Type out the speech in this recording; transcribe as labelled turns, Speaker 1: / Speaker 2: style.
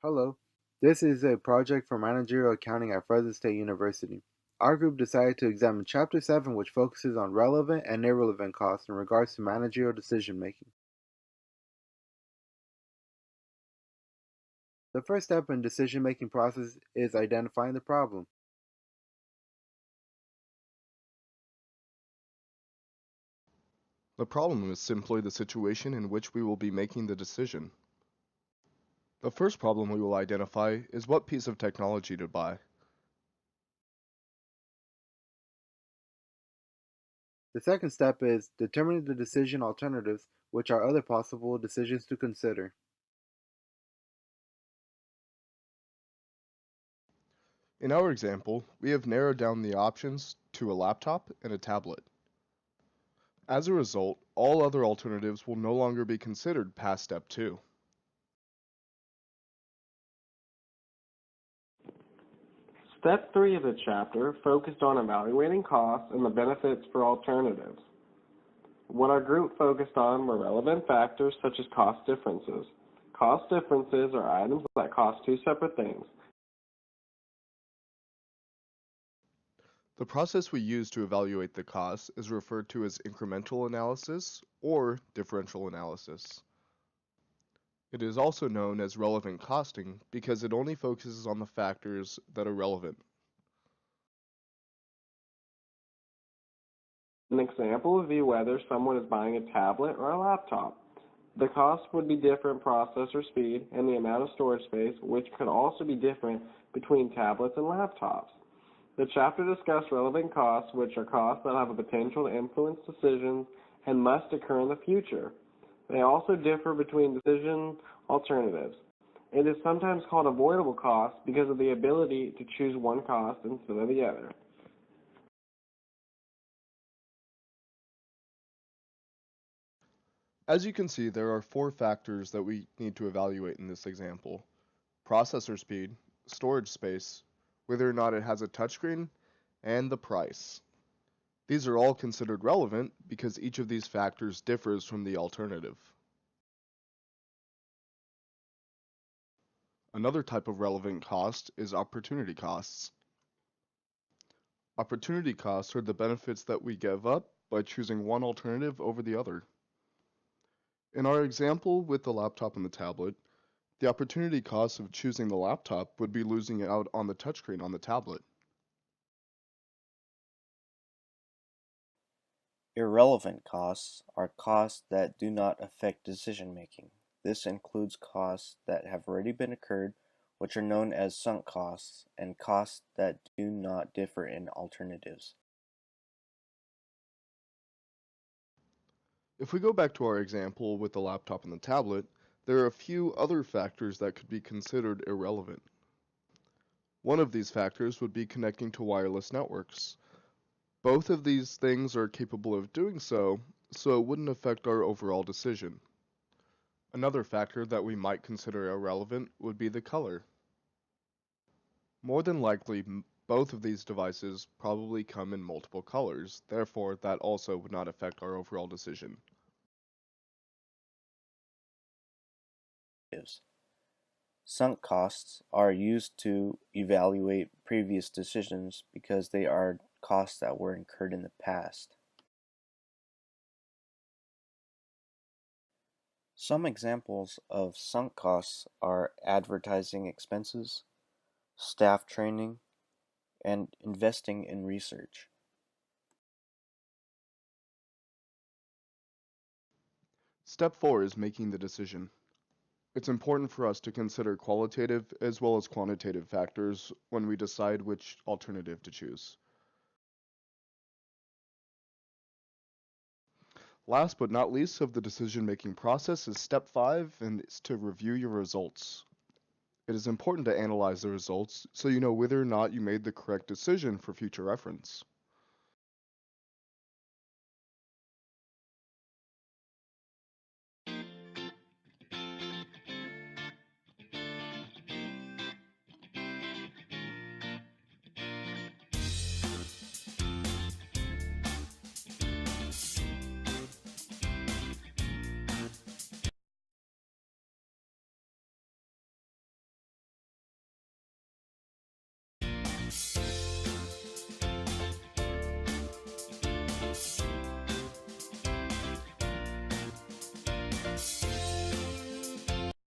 Speaker 1: Hello. This is a project for managerial accounting at Fresno State University. Our group decided to examine Chapter 7, which focuses on relevant and irrelevant costs in regards to managerial decision making. The first step in decision making process is identifying the problem.
Speaker 2: The problem is simply the situation in which we will be making the decision. The first problem we will identify is what piece of technology to buy.
Speaker 1: The second step is determining the decision alternatives, which are other possible decisions to consider.
Speaker 2: In our example, we have narrowed down the options to a laptop and a tablet. As a result, all other alternatives will no longer be considered past step 2.
Speaker 3: Step 3 of the chapter focused on evaluating costs and the benefits for alternatives. What our group focused on were relevant factors such as cost differences. Cost differences are items that cost two separate things.
Speaker 2: The process we use to evaluate the costs is referred to as incremental analysis or differential analysis. It is also known as relevant costing because it only focuses on the factors that are relevant.
Speaker 3: An example would be whether someone is buying a tablet or a laptop. The cost would be different processor speed and the amount of storage space, which could also be different between tablets and laptops. The chapter discussed relevant costs, which are costs that have a potential to influence decisions and must occur in the future. They also differ between decision alternatives. It is sometimes called avoidable costs because of the ability to choose one cost instead of the other.
Speaker 2: As you can see, there are 4 factors that we need to evaluate in this example: processor speed, storage space, whether or not it has a touchscreen, and the price. These are all considered relevant because each of these factors differs from the alternative. Another type of relevant cost is opportunity costs. Opportunity costs are the benefits that we give up by choosing one alternative over the other. In our example with the laptop and the tablet, the opportunity cost of choosing the laptop would be losing out on the touchscreen on the tablet.
Speaker 4: Irrelevant costs are costs that do not affect decision making. This includes costs that have already been incurred, which are known as sunk costs, and costs that do not differ in alternatives.
Speaker 2: If we go back to our example with the laptop and the tablet, there are a few other factors that could be considered irrelevant. One of these factors would be connecting to wireless networks. Both of these things are capable of doing so, so it wouldn't affect our overall decision. Another factor that we might consider irrelevant would be the color. More than likely, both of these devices probably come in multiple colors, therefore that also would not affect our overall decision.
Speaker 4: Sunk costs are used to evaluate previous decisions because they are costs that were incurred in the past. Some examples of sunk costs are advertising expenses, staff training, and investing in research.
Speaker 2: Step 4 is making the decision. It's important for us to consider qualitative as well as quantitative factors when we decide which alternative to choose. Last but not least of the decision-making process is step 5, and it's to review your results. It is important to analyze the results so you know whether or not you made the correct decision for future reference.